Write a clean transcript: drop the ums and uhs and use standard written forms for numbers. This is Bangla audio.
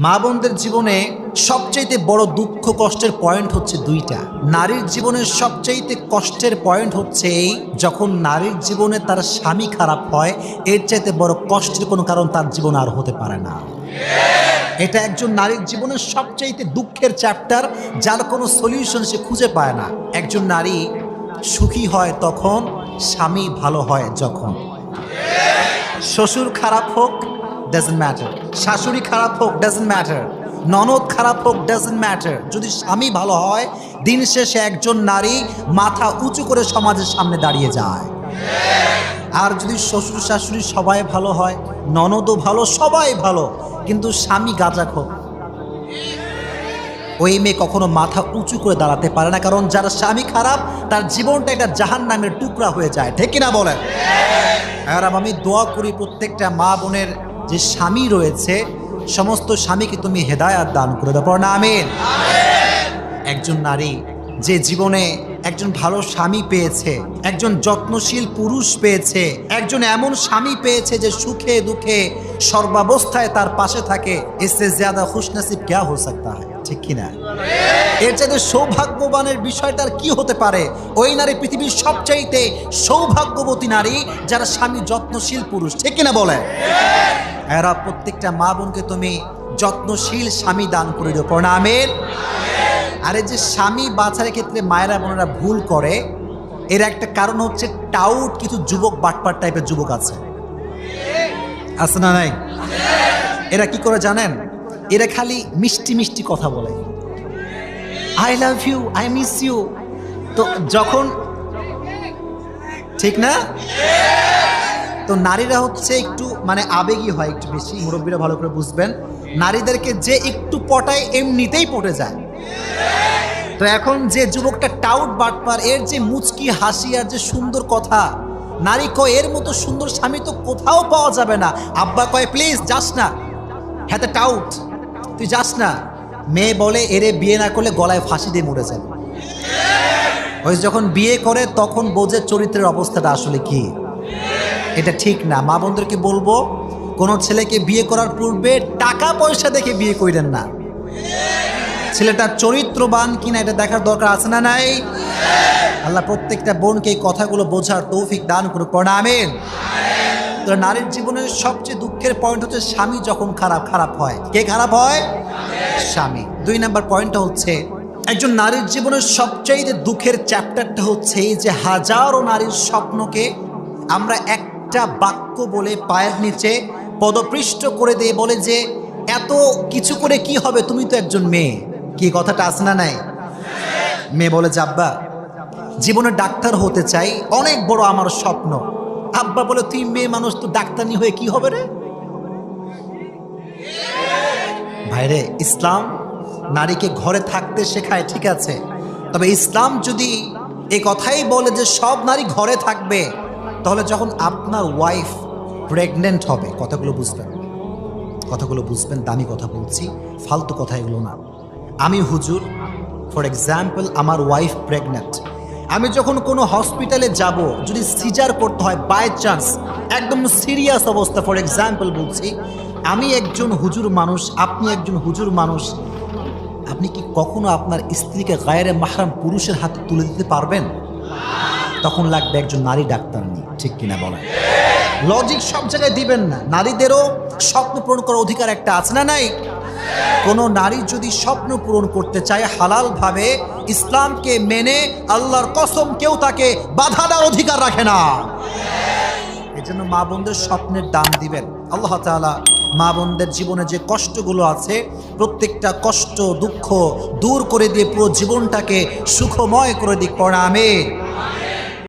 মা বোনদের জীবনে সবচাইতে বড় দুঃখ কষ্টের পয়েন্ট হচ্ছে দুইটা। নারীর জীবনের সবচাইতে কষ্টের পয়েন্ট হচ্ছে এই, যখন নারীর জীবনে তার স্বামী খারাপ হয়, এর চাইতে বড় কষ্টের কোনো কারণ তার জীবনে আর হতে পারে না। এটা একজন নারীর জীবনের সবচাইতে দুঃখের চ্যাপ্টার, যার কোনো সলিউশন সে খুঁজে পায় না। একজন নারী সুখী হয় তখন, স্বামী ভালো হয় যখন। শ্বশুর খারাপ হোক ডাজন্ট ম্যাটার, শাশুড়ি খারাপ হোক ডাজন্ট ম্যাটার, ননদ খারাপ হোক ডাজন্ট ম্যাটার, যদি স্বামী ভালো হয়, দিন শেষে একজন নারী মাথা উঁচু করে সমাজের সামনে দাঁড়িয়ে যায়। আর যদি শ্বশুর শাশুড়ি সবাই ভালো হয়, ননদও ভালো, সবাই ভালো, কিন্তু স্বামী গাঁজাখোর, ওই মেয়ে কখনো মাথা উঁচু করে দাঁড়াতে পারে না। কারণ যার স্বামী খারাপ, তার জীবনটা একটা জাহান্নামের টুকরা হয়ে যায়। ঠিক কিনা বলেন? আর আমি দোয়া করি প্রত্যেকটা মা বোনের যে স্বামী রয়েছে, সমস্ত স্বামীকে তুমি হেদায়াত দান করে দাও, না আমিন। একজন নারী যে জীবনে একজন ভালো স্বামী পেয়েছে, একজন যত্নশীল পুরুষ পেয়েছে, একজন এমন স্বামী পেয়েছে যে সুখে দুঃখে সর্বাবস্থায় তার পাশে থাকে, এসে জ্যাদা খুশনসিব ক্যা হো সকতা হ্যায়? ঠিক কিনা? এর চাইতে সৌভাগ্যবানের বিষয়টা আর কি হতে পারে? ওই নারী পৃথিবীর সবচাইতে সৌভাগ্যবতী নারী, যারা স্বামী যত্নশীল পুরুষ। ঠিক কিনা বলে? এরা প্রত্যেকটা মা বোনকে তুমি যত্নশীল স্বামী দান করে দিও, না আমিন। আরে যে স্বামী বাছার ক্ষেত্রে মায়েরা বোনেরা ভুল করে, এর একটা কারণ হচ্ছে টাউট কিছু যুবক, বাটপার টাইপের যুবক আছে না নাই? এরা কি করে জানেন? এরা খালি মিষ্টি মিষ্টি কথা বলে, I love you, I miss you. তো যখন, ঠিক না? তো নারীরা হচ্ছে একটু মানে আবেগী হয় একটু বেশি, মুরব্বীরা ভালো করে বুঝবেন। নারীদেরকে যে একটু পটায় এমনিতেই পটে যায়। তো এখন যে যুবকটা টাউট বাটপার, এর যে মুচকি হাসি আর যে সুন্দর কথা, নারী কয় এর মতো সুন্দর স্বামী তো কোথাও পাওয়া যাবে না। আব্বা কয় প্লিজ যাস না, হ্যাঁ টাউট তুই যাস না। মেয়ে বলে এরে বিয়ে না করলে গলায় ফাঁসি দিয়ে মরে যাবে। ওই যখন বিয়ে করে তখন বোঝে চরিত্রের অবস্থাটা আসলে কি। এটা ঠিক না। মা বোনদেরকে বলবো, কোনো ছেলেকে বিয়ে করার পূর্বে টাকা পয়সা দেখে বিয়ে করেন না, ছেলেটা চরিত্রবান কিনা এটা দেখার দরকার আছে না নাই? আল্লাহ প্রত্যেকটা বোনকে এই কথাগুলো বোঝার তৌফিক দান করুক, না আমিন। তো নারীর জীবনের সবচেয়ে দুঃখের পয়েন্ট হচ্ছে স্বামী যখন খারাপ হয়। কে খারাপ হয়? স্বামী। 2 নম্বর পয়েন্টটা হচ্ছে, একজন নারীর জীবনের সবচেয়ে দুঃখের চ্যাপ্টারটা হচ্ছে এই যে হাজারো নারীর স্বপ্নকে আমরা একটা বাক্য বলে পায়ের নিচে পদপৃষ্ট করে দিয়ে বলে যে এত কিছু করে কি হবে, তুমি তো একজন মেয়ে। কি কথাটা আছে না নাই? মেয়ে বলে যে আব্বা জীবনে ডাক্তার হতে চাই, অনেক বড় আমার স্বপ্ন। আব্বা বলে তুই মেয়ে মানুষ, তো ডাক্তারনি হয়ে কি হবে রে? ভাইরে, ইসলাম নারীকে ঘরে থাকতে শেখায়, ঠিক আছে, তবে ইসলাম যদি এই কথাই বলে যে সব নারী ঘরে থাকবে, তাহলে যখন আপনার ওয়াইফ প্রেগনেন্ট হবে, কথাগুলো বুঝবেন, দামি কথা বলছি, ফালতু কথা এগুলো না। আমি হুজুর, ফর এক্সাম্পল আমার ওয়াইফ প্রেগনেন্ট, আমি যখন কোনো হসপিটালে যাব, যদি সিজার করতে হয় বাই চান্স, একদম সিরিয়াস অবস্থা, ফর এক্সাম্পল বলছি, আমি একজন হুজুর মানুষ, আপনি একজন হুজুর মানুষ, আপনি কি কখনো আপনার স্ত্রীকে গায়রে মাহরাম পুরুষের হাতে তুলে দিতে পারবেন? তখন লাগবে একজন নারী ডাক্তার নিয়ে। ঠিক কিনা বলেন? লজিক সব জায়গায় দিবেন না। নারীদেরও স্বপ্ন পূরণ করার অধিকার একটা আছে না নাই? কোনো নারী যদি স্বপ্ন পূরণ করতে চায় হালালভাবে, ইসলামকে মেনে, আল্লাহর কসম কেউ তাকে বাধা দেওয়ার অধিকার রাখে না। এই জন্য মা বোনদের স্বপ্নের দাম দিবেন। আল্লাহ তাআলা মা বোনদের জীবনে যে কষ্টগুলো আছে, প্রত্যেকটা কষ্ট দুঃখ দূর করে দিয়ে পুরো জীবনটাকে সুখময় করে দিক, পড়া আমিন।